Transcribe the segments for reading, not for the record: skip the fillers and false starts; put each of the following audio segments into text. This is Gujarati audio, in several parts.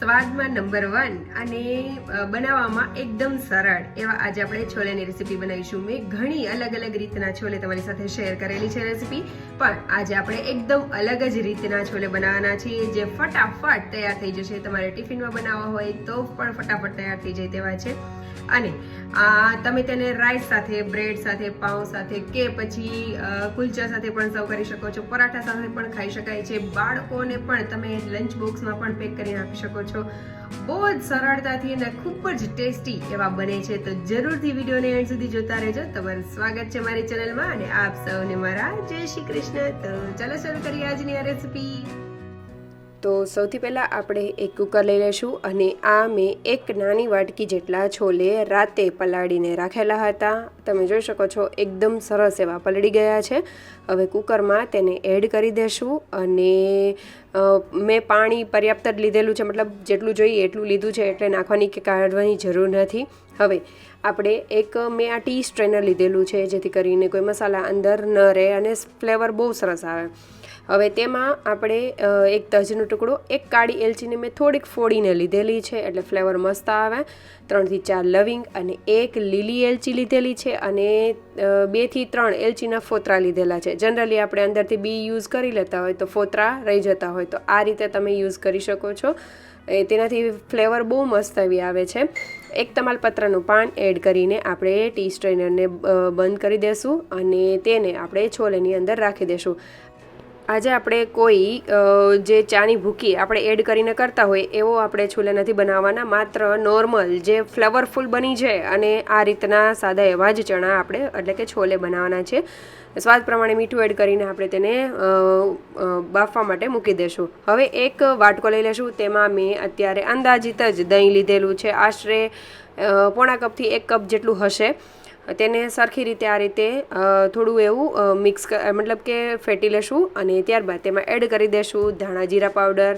સ્વાદમાં નંબર 1 અને બનાવવામાં એકદમ સરળ એવા આજે આપણે છોલેની રેસીપી બનાવીશું। મેં ઘણી અલગ અલગ રીતના છોલે તમારી સાથે શેર કરેલી છે રેસીપી, પણ આજે આપણે એકદમ અલગ જ રીતના છોલે બનાવવાના છીએ જે ફટાફટ તૈયાર થઈ જશે। તમારે ટિફિનમાં બનાવવા હોય તો પણ ફટાફટ તૈયાર થઈ જાય તેવા છે। અને તમે તેને રાઈસ સાથે, બ્રેડ સાથે, પાઉં સાથે કે પછી કુલચા સાથે પણ સર્વ કરી શકો છો, પરાઠા સાથે પણ ખાઈ શકાય છે। બાળકોને પણ તમે લંચ બોક્સમાં પણ પેક કરીને આપી શકો છો। બહુ જ સરળતાથી અને ખૂબ જ ટેસ્ટી એવા બને છે, તો જરૂરથી વિડીયોને એન્ડ સુધી જોતા રહેજો। તમારું સ્વાગત છે મારી ચેનલમાં અને આપ સૌને મારા જય શ્રી કૃષ્ણ। તો ચાલો શરૂ કરીએ આજની આ રેસીપી। તો સૌથી પહેલાં આપણે એક કુકર લઈ લઈશું અને આ મેં એક નાની વાટકી જેટલા છોલે રાતે પલાળીને રાખેલા હતા। તમે જોઈ શકો છો એકદમ સરસ એવા પલળી ગયા છે। હવે કુકરમાં તેને એડ કરી દેશું અને મેં પાણી પર્યાપ્ત જ લીધેલું છે, મતલબ જેટલું જોઈએ એટલું લીધું છે, એટલે નાખવાની કે કાઢવાની જરૂર નથી। હવે આપણે મેં આ ટી સ્ટ્રેનર લીધેલું છે જેથી કરીને કોઈ મસાલા અંદર ન રહે અને ફ્લેવર બહુ સરસ આવે। હવે તેમાં આપણે એક તજનો ટુકડો, એક કાળી એલચીને મેં થોડીક ફોડીને લીધેલી છે એટલે ફ્લેવર મસ્ત આવે, 3 થી 4 લવિંગ અને એક લીલી એલચી લીધેલી છે અને 2 થી 3 એલચીના ફોતરા લીધેલા છે। જનરલી આપણે અંદરથી બી યુઝ કરી લેતા હોય તો ફોતરા રહી જતા હોય, તો આ રીતે તમે યુઝ કરી શકો છો। તેનાથી ફ્લેવર બહુ મસ્ત આવી આવે છે। એક તમાલપત્રનું પાન એડ કરીને આપણે ટી સ્ટ્રેનરને બંધ કરી દેશું અને તેને આપણે છોલેની અંદર રાખી દેશું। આજે આપણે કોઈ જે ચાની ભૂકી આપણે એડ કરીને કરતા હોય એવો આપણે છોલે નથી બનાવવાના, માત્ર નોર્મલ જે ફ્લેવરફુલ બની જાય અને આ રીતના સાદા એવા જ ચણા આપણે એટલે કે છોલે બનાવવાના છે। સ્વાદ પ્રમાણે મીઠું એડ કરીને આપણે તેને બાફવા માટે મૂકી દઈશું। હવે એક વાટકો લઈ લઈશું, તેમાં મેં અત્યારે અંદાજિત જ દહીં લીધેલું છે, આશરે પોણા કપથી 1 કપ જેટલું હશે। તેને સરખી રીતે આ રીતે થોડું એવું મિક્સ મતલબ કે ફેટી લેશું અને ત્યારબાદ તેમાં એડ કરી દેશું ધાણા જીરા પાવડર,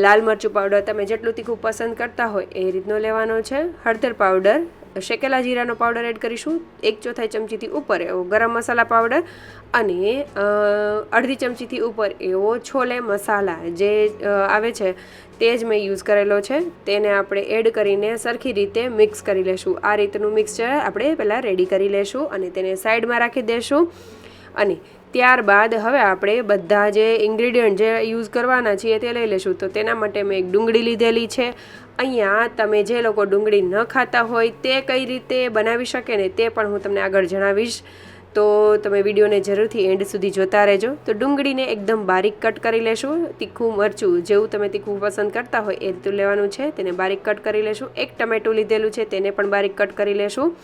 લાલ મરચું પાવડર, તમે જેટલું તીખું પસંદ કરતા હોય એ રીતનો લેવાનો છે, હળદર પાવડર, શેકેલા જીરાનો પાવડર એડ કરીશું, 1/4 ચમચીથી ઉપર એવો ગરમ મસાલા પાવડર અને અડધી ચમચીથી ઉપર એવો છોલે મસાલા જે આવે છે તે જ મેં યુઝ કરેલો છે। તેને આપણે એડ કરીને સરખી રીતે મિક્સ કરી લેશું। આ રીતનું મિક્સચર આપણે પહેલાં રેડી કરી લેશું અને તેને સાઈડમાં રાખી દેશું અને ત્યારબાદ હવે આપણે બધા જે ઇન્ગ્રીડિયન્ટ જે યુઝ કરવાના છીએ તે લઈ લેશું। તો તેના માટે મેં એક ડુંગળી લીધેલી છે। અહીંયા તમે જે લોકો ડુંગળી ન ખાતા હોય તે કઈ રીતે બનાવી શકે ને તે પણ હું તમને આગળ જણાવીશ, તો તમે વિડીયોને જરૂરથી એન્ડ સુધી જોતા રહેજો। તો ડુંગળીને એકદમ બારીક કટ કરી લેશું, તીખું મરચું જેવું તમે તીખું પસંદ કરતા હોય એ રીતનું લેવાનું છે, તેને બારીક કટ કરી લેશું। એક ટમેટું લીધેલું છે તેને પણ બારીક કટ કરી લેશું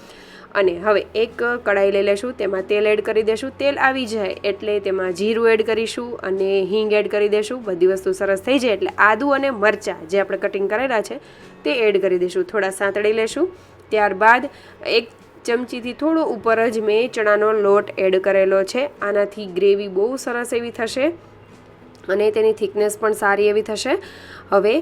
અને હવે એક કઢાઈ લઈ લેશું, તેમાં તેલ એડ કરી દેશું। તેલ આવી જાય એટલે તેમાં જીરું એડ કરીશું અને હિંગ એડ કરી દેશું। બધી વસ્તુ સરસ થઈ જાય એટલે આદું અને મરચાં જે આપણે કટિંગ કરેલા છે તે એડ કરી દઈશું, થોડા સાંતળી લેશું। ત્યારબાદ 1 ચમચીથી થોડો ઉપર જ મેં ચણાનો લોટ એડ કરેલો છે। આનાથી ગ્રેવી બહુ સરસ એવી થશે અને તેની થિકનેસ પણ સારી એવી થશે। હવે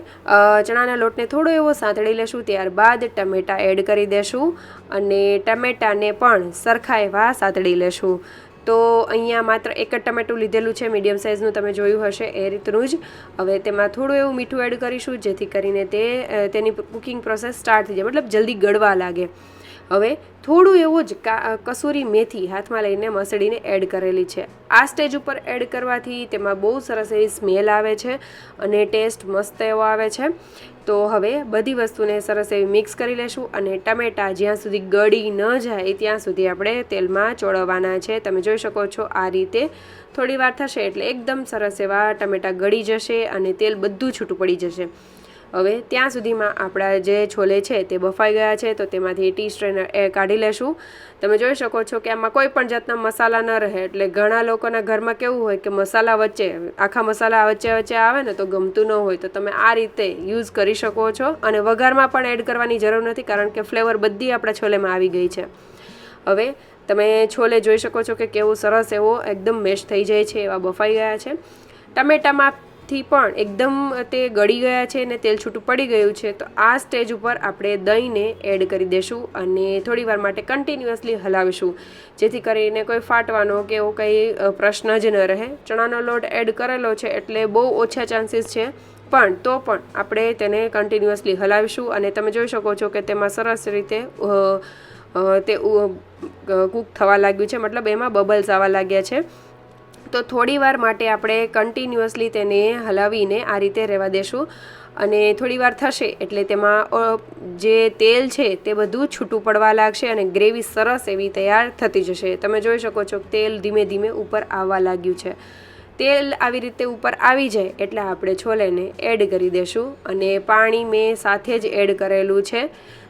ચણાના લોટને થોડો એવો સાંતળી લેશું, ત્યારબાદ ટમેટાં એડ કરી દેશું અને ટમેટાને પણ સરખા એવા સાંતળી લેશું। તો અહીંયા માત્ર એક જ ટમેટું લીધેલું છે, મીડિયમ સાઇઝનું, તમે જોયું હશે એ રીતનું જ। હવે તેમાં થોડું એવું મીઠું એડ કરીશું જેથી કરીને તેની કુકિંગ પ્રોસેસ સ્ટાર્ટ થઈ જાય, મતલબ જલ્દી ગળવા લાગે। હવે થોડું એવું જ કસૂરી મેથી હાથમાં લઈને મસળીને એડ કરેલી છે। આ સ્ટેજ ઉપર એડ કરવાથી તેમાં બહુ સરસ એવી સ્મેલ આવે છે અને ટેસ્ટ મસ્ત એવો આવે છે। તો હવે બધી વસ્તુને સરસ એવી મિક્સ કરી લેશું અને ટમેટાં જ્યાં સુધી ગળી ન જાય ત્યાં સુધી આપણે તેલમાં ચોળવવાના છે। તમે જોઈ શકો છો આ રીતે થોડી વાર થશે એટલે એકદમ સરસ એવા ટમેટાં ગળી જશે અને તેલ બધું છૂટું પડી જશે। હવે ત્યાં સુધીમાં આપણા જે છોલે છે તે બફાઈ ગયા છે, તો તેમાંથી ટી સ્ટ્રેનર કાઢી લેશું। તમે જોઈ શકો છો કે આમાં કોઈ પણ જાતના મસાલા ન રહે, એટલે ઘણા લોકોના ઘરમાં કેવું હોય કે મસાલા વચ્ચે આખા મસાલા વચ્ચે આવે ને તો ગમતું ન હોય, તો તમે આ રીતે યુઝ કરી શકો છો અને વઘારમાં પણ એડ કરવાની જરૂર નથી કારણ કે ફ્લેવર બધી આપણા છોલેમાં આવી ગઈ છે। હવે તમે છોલે જોઈ શકો છો કે કેવું સરસ એવો એકદમ મેશ થઈ જાય છે, એવા બફાઈ ગયા છે। ટમેટામાં થી પણ એકદમ તે ગળી ગયા છે અને તેલ છૂટું પડી ગયું છે, તો આ સ્ટેજ ઉપર આપણે દહીંને એડ કરી દેશું અને થોડીવાર માટે કન્ટિન્યુઅસલી હલાવીશું જેથી કરીને કોઈ ફાટવાનો કે એવો કંઈ પ્રશ્ન જ ન રહે। ચણાનો લોટ એડ કરેલો છે એટલે બહુ ઓછા ચાન્સીસ છે પણ આપણે તેને કન્ટિન્યુઅસલી હલાવીશું અને તમે જોઈ શકો છો કે તેમાં સરસ રીતે તે કૂક થવા લાગ્યું છે, મતલબ એમાં બબલ્સ આવવા લાગ્યા છે. તો થોડી વાર માટે આપણે કન્ટિન્યુઅસલી તેને હલાવીને આ રીતે રહેવા દેશું અને થોડી વાર થશે એટલે તેમાં જે તેલ છે તે બધું છૂટું પડવા લાગશે અને ગ્રેવી સરસ એવી તૈયાર થતી જશે. તમે જોઈ શકો છો તેલ ધીમે ધીમે ઉપર આવવા લાગ્યું છે. તેલ આવી રીતે ઉપર આવી જાય એટલે આપણે છોલેને એડ કરી દઈશું અને પાણી મેં સાથે જ એડ કરેલું છે.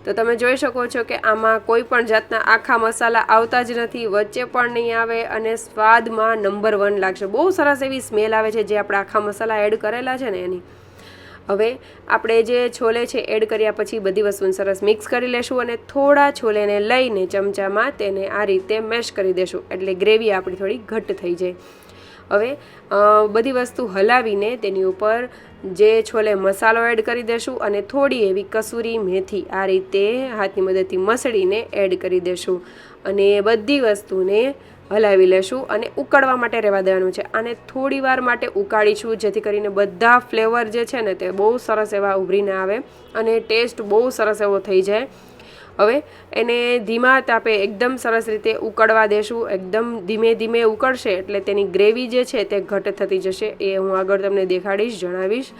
તો તમે જોઈ શકો છો કે આમાં કોઈ પણ જાતના આખા મસાલા આવતા જ નથી, વચ્ચે પણ નહીં આવે અને સ્વાદમાં નંબર 1 લાગશે. બહુ સરસ એવી સ્મેલ આવે છે જે આપણે આખા મસાલા એડ કરેલા છે ને એની. હવે આપણે જે છોલે છે એડ કર્યા પછી બધી વસ્તુને સરસ મિક્સ કરી લેશું અને થોડા છોલેને લઈને ચમચામાં તેને આ રીતે મેશ કરી દેશું એટલે ગ્રેવી આપણી થોડી ઘટ્ટ થઈ જાય. હવે બધી વસ્તુ હલાવીને તેની ઉપર જે છોલે મસાલો એડ કરી દેશું અને થોડી એવી કસૂરી મેથી આ રીતે હાથની મદદથી મસળીને એડ કરી દેશું અને બધી વસ્તુને હલાવી લેશું અને ઉકળવા માટે રહેવા દેવાનું છે. આને થોડી વાર માટે ઉકાળીશું જેથી કરીને બધા ફ્લેવર જે છે ને તે બહુ સરસ એવા ઉભરીને આવે અને ટેસ્ટ બહુ સરસ એવો થઈ જાય. હવે એને ધીમા તાપે એકદમ સરસ રીતે ઉકળવા દેશું. એકદમ ધીમે ધીમે ઉકળશે એટલે તેની ગ્રેવી જે છે તે ઘટ થતી જશે. એ હું આગળ તમને દેખાડીશ, જણાવીશ.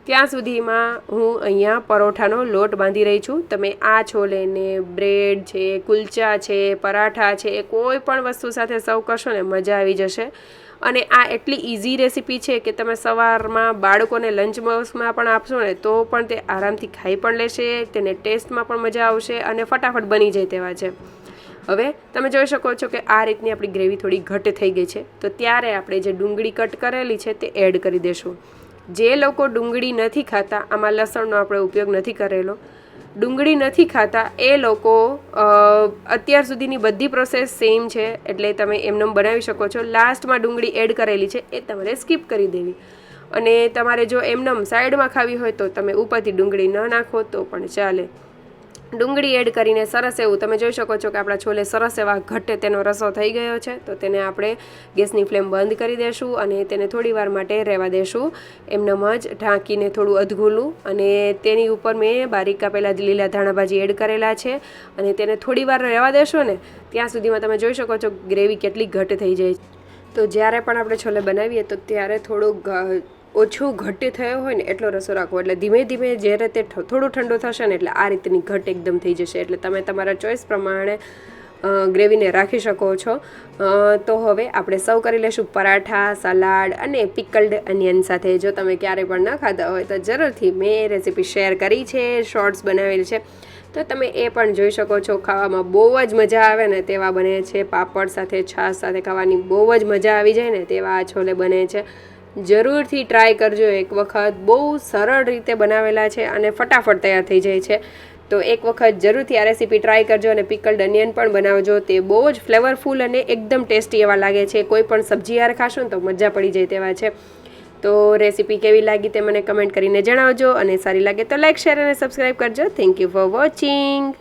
ત્યાં સુધીમાં હું અહીંયા પરોઠાનો લોટ બાંધી રહી છું. તમે આ છોલેને બ્રેડ છે, કુલચા છે, પરાઠા છે, કોઈ પણ વસ્તુ સાથે સર્વ કરશો ને મજા આવી જશે. અને આ એટલી ઇઝી રેસીપી છે કે તમે સવારમાં બાળકોને લંચ બોક્સમાં પણ આપશો ને તો પણ તે આરામથી ખાઈ પણ લેશે, તેને ટેસ્ટમાં પણ મજા આવશે અને ફટાફટ બની જાય તેવા છે. હવે તમે જોઈ શકો છો કે આ રીતની આપણી ગ્રેવી થોડી ઘટ થઈ ગઈ છે. તો ત્યારે આપણે જે ડુંગળી કટ કરેલી છે તે એડ કરી દેશું. જે લોકો ડુંગળી નથી ખાતા, આમાં લસણનો આપણે ઉપયોગ નથી કરેલો, ડુંગળી નથી ખાતા એ લોકો અત્યાર સુધીની બધી પ્રોસેસ સેમ છે એટલે તમે એમને બનાવી શકો છો. લાસ્ટમાં ડુંગળી એડ કરેલી છે એ તમારે સ્કીપ કરી દેવી અને તમારે જો એમનેમ સાઈડમાં ખાવી હોય તો તમે ઉપરથી ડુંગળી ન નાખો તો પણ ચાલે. ડુંગળી એડ કરીને સરસ એવું તમે જોઈ શકો છો કે આપણા છોલે સરસ એવા ઘટ્ટ તેનો રસો થઈ ગયો છે. તો તેને આપણે ગેસની ફ્લેમ બંધ કરી દેશું અને તેને થોડી વાર માટે રહેવા દેશું એમનેમ જ ઢાંકીને થોડું અધગુલું. અને તેની ઉપર મેં બારીક કાપેલા લીલા ધાણા ભાજી એડ કરેલા છે અને તેને થોડી વાર રહેવા દેશો ને ત્યાં સુધીમાં તમે જોઈ શકો છો ગ્રેવી કેટલી ઘટ્ટ થઈ જાય. તો જ્યારે પણ આપણે છોલે બનાવીએ તો ત્યારે થોડું ઓછું ઘટ્ટ થયો હોય ને એટલો રસો રાખવો એટલે ધીમે ધીમે જ્યારે તે થોડું ઠંડુ થશે ને એટલે આ રીતની ઘટ એકદમ થઈ જશે. એટલે તમે તમારા ચોઈસ પ્રમાણે ગ્રેવીને રાખી શકો છો. તો હવે આપણે સર્વ કરી લેશું પરાઠા, સલાડ અને પિકલ્ડ અનિયન સાથે. જો તમે ક્યારેય પણ ન ખાધા હોય તો જરૂરથી મેં એ રેસીપી શેર કરી છે, શોર્ટ્સ બનાવેલી છે તો તમે એ પણ જોઈ શકો છો. ખાવામાં બહુ જ મજા આવે ને તેવા બને છે. પાપડ સાથે, છાશ સાથે ખાવાની બહુ જ મજા આવી જાય ને તેવા આ છોલે બને છે. જરૂરથી ટ્રાય કરજો એક વખત. બહુ સરળ રીતે બનાવેલા છે અને ફટાફટ તૈયાર થઈ જાય છે. તો એક વખત જરૂરથી આ રેસીપી ટ્રાય કરજો અને પિકલ્ડ અનિયન પણ બનાવજો. તે બહુ જ ફ્લેવરફુલ અને એકદમ ટેસ્ટી એવા લાગે છે. કોઈ પણ સબ્જી યાર ખાશો ને તો મજા પડી જાય તેવા છે. તો રેસીપી કેવી લાગી તે મને કમેન્ટ કરીને જણાવજો અને સારી લાગે તો લાઇક, શેર અને સબસ્ક્રાઈબ કરજો. Thank you for watching.